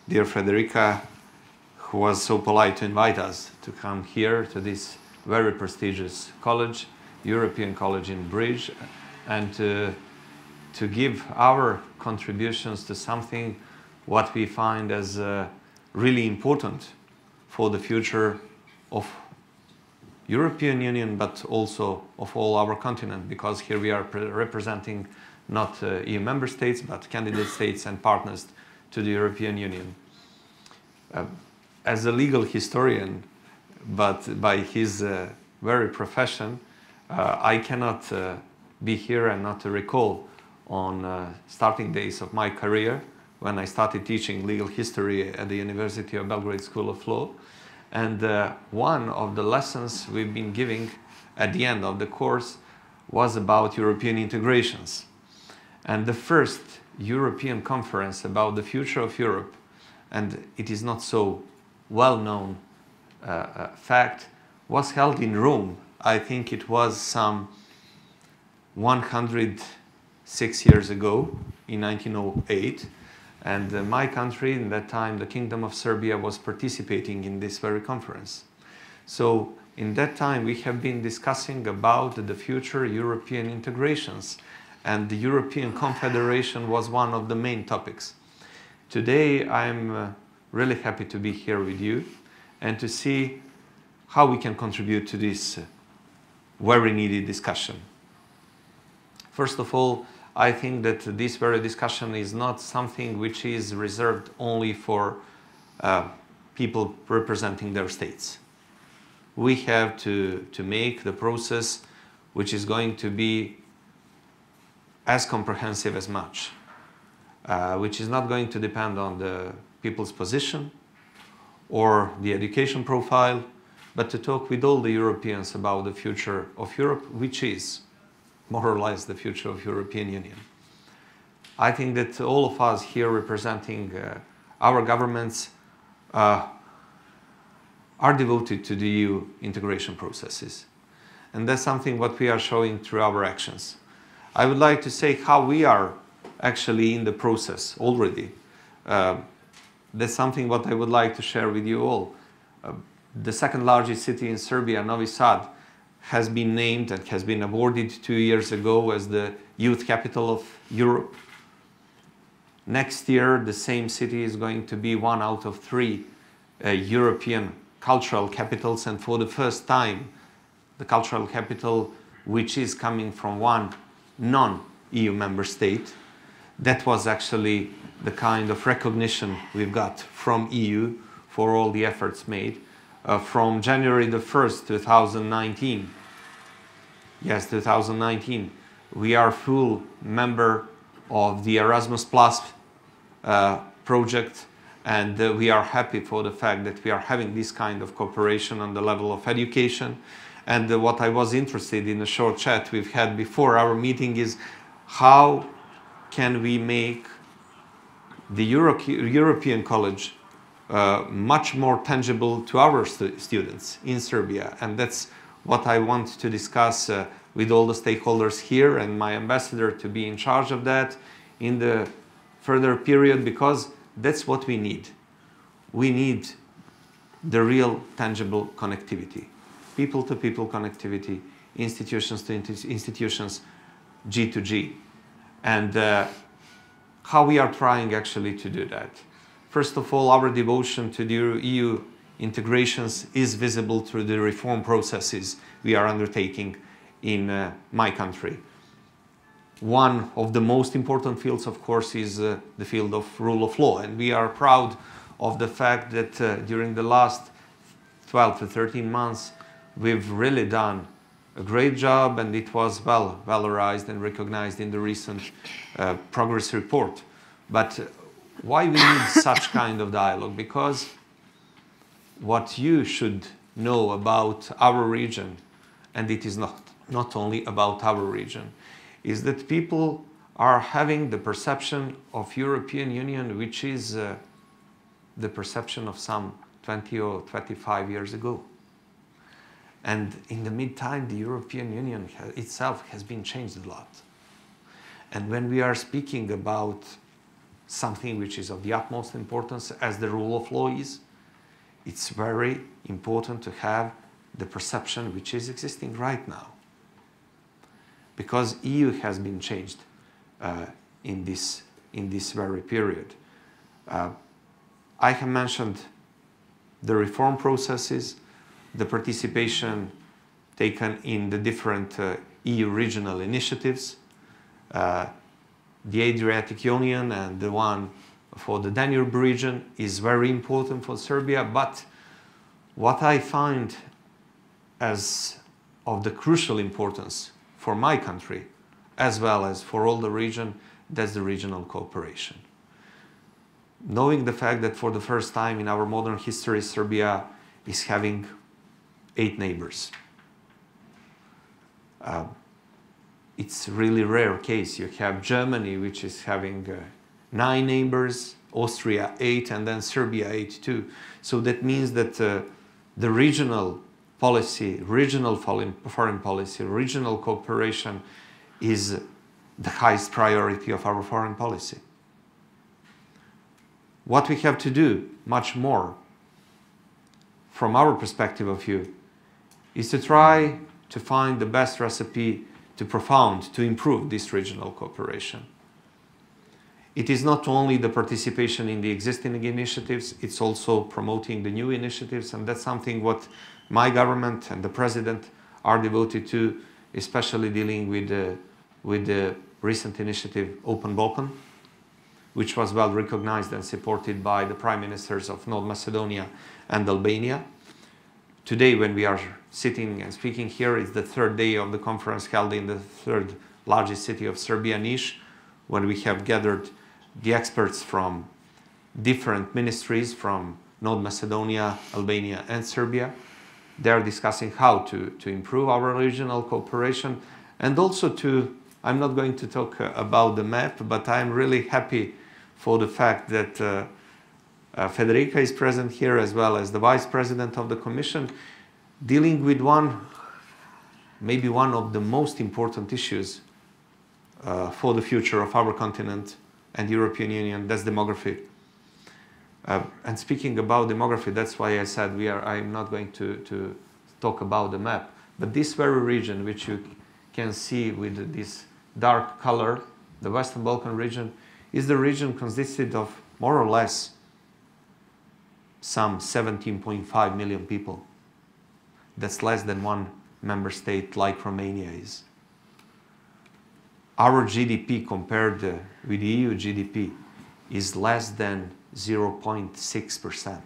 dear Frederica, who was so polite to invite us to come here to this very prestigious college, European College in Brisel, and to give our contributions to something what we find as really important for the future of European Union, but also of all our continent, because here we are representing not EU member states, but candidate states and partners to the European Union. As a legal historian, but by his very profession, I cannot be here and not to recall on starting days of my career when I started teaching legal history at the University of Belgrade School of Law. And one of the lessons we've been giving at the end of the course was about European integrations. And the first European conference about the future of Europe, and it is not so well-known fact, was held in Rome. I think it was some 106 years ago, in 1908. And my country, in that time, the Kingdom of Serbia, was participating in this very conference. So in that time, we have been discussing about the future European integrations, and the European Confederation was one of the main topics. Today, I'm really happy to be here with you and to see how we can contribute to this very needed discussion. First of all, I think that this very discussion is not something which is reserved only for people representing their states. We have to make the process which is going to be as comprehensive as much, which is not going to depend on the people's position or the education profile, but to talk with all the Europeans about the future of Europe, which is more or less the future of European Union. I think that all of us here representing our governments are devoted to the EU integration processes. And that's something what we are showing through our actions. I would like to say how we are actually in the process already. That's something what I would like to share with you all. The second largest city in Serbia, Novi Sad, has been named and has been awarded 2 years ago as the youth capital of Europe. Next year, the same city is going to be 1 out of 3 European cultural capitals, and for the first time, the cultural capital which is coming from one non-EU member state. That was actually the kind of recognition we've got from EU for all the efforts made. From January the 1st, 2019, yes, 2019, we are full member of the Erasmus Plus project, and we are happy for the fact that we are having this kind of cooperation on the level of education. And what I was interested in a short chat we've had before our meeting is how can we make the European College much more tangible to our students in Serbia. And that's what I want to discuss with all the stakeholders here, and my ambassador to be in charge of that in the further period, because that's what we need. We need the real tangible connectivity, people-to-people connectivity, institutions to institutions, G to G. And how we are trying actually to do that. First of all, our devotion to the EU integrations is visible through the reform processes we are undertaking in my country. One of the most important fields, of course, is the field of rule of law. And we are proud of the fact that during the last 12 to 13 months, we've really done a great job, and it was well valorized and recognized in the recent progress report. But why we need such kind of dialogue? Because what you should know about our region, and it is not only about our region, is that people are having the perception of European Union, which is the perception of some 20 or 25 years ago. And in the meantime, the European Union itself has been changed a lot. And when we are speaking about something which is of the utmost importance as the rule of law is, it's very important to have the perception which is existing right now. Because EU has been changed in this very period. I have mentioned the reform processes, the participation taken in the different EU regional initiatives, the Adriatic Union and the one for the Danube region is very important for Serbia, but what I find as of the crucial importance for my country, as well as for all the region, that's the regional cooperation. Knowing the fact that for the first time in our modern history, Serbia is having 8 neighbors. It's really rare case. You have Germany, which is having 9 neighbors, Austria 8, and then Serbia 8 too. So that means that the regional policy, regional foreign policy, regional cooperation is the highest priority of our foreign policy. What we have to do much more from our perspective of view is to try to find the best recipe to improve this regional cooperation. It is not only the participation in the existing initiatives, it's also promoting the new initiatives, and that's something what my government and the president are devoted to, especially dealing with the recent initiative Open Balkan, which was well recognized and supported by the prime ministers of North Macedonia and Albania. Today, when we are sitting and speaking here, it's the 3rd day of the conference held in the 3rd largest city of Serbia, Niš, when we have gathered the experts from different ministries from North Macedonia, Albania, and Serbia. They are discussing how to improve our regional cooperation, and also I'm not going to talk about the map, but I'm really happy for the fact that Federica is present here, as well as the Vice President of the Commission, dealing with maybe one of the most important issues for the future of our continent and European Union, that's demography. And speaking about demography, that's why I said I'm not going to talk about the map, but this very region, which you can see with this dark color, the Western Balkan region, is the region consisted of more or less some 17.5 million people. That's less than one member state like Romania is. Our GDP compared with the EU GDP is less than 0.6%.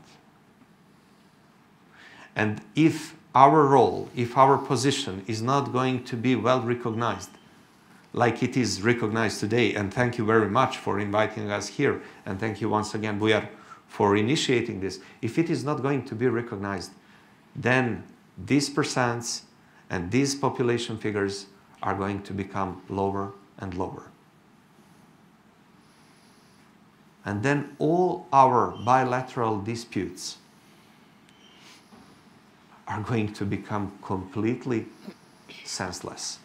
And if our role, if our position is not going to be well recognized, like it is recognized today, and thank you very much for inviting us here, and thank you once again, Bujar, for initiating this. If it is not going to be recognized, then these percents and these population figures are going to become lower and lower. And then all our bilateral disputes are going to become completely senseless.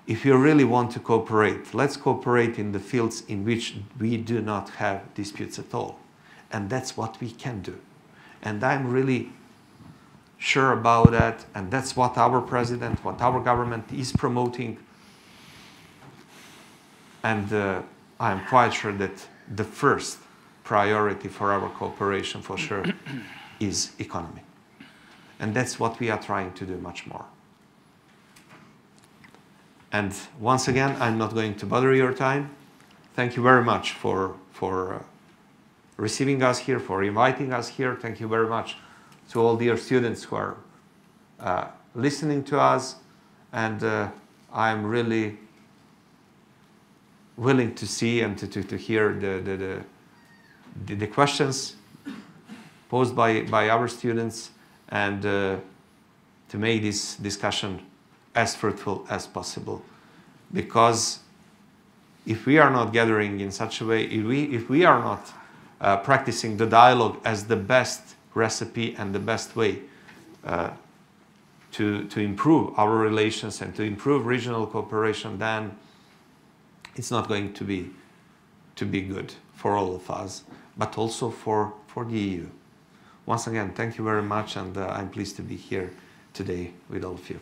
If you really want to cooperate, let's cooperate in the fields in which we do not have disputes at all. And that's what we can do. And I'm really sure about that, and that's what our president, what our government is promoting. And I'm quite sure that the first priority for our cooperation, for sure, is economy. And that's what we are trying to do much more. And once again, I'm not going to bother your time. Thank you very much for receiving us here, for inviting us here. Thank you very much to all dear students who are listening to us. And I'm really willing to see and to hear the questions posed by our students, and to make this discussion as fruitful as possible. Because if we are not gathering in such a way, if we are not practicing the dialogue as the best recipe and the best way to improve our relations and to improve regional cooperation, then it's not going to be good for all of us, but also for the EU. Once again, thank you very much, and I'm pleased to be here today with all of you.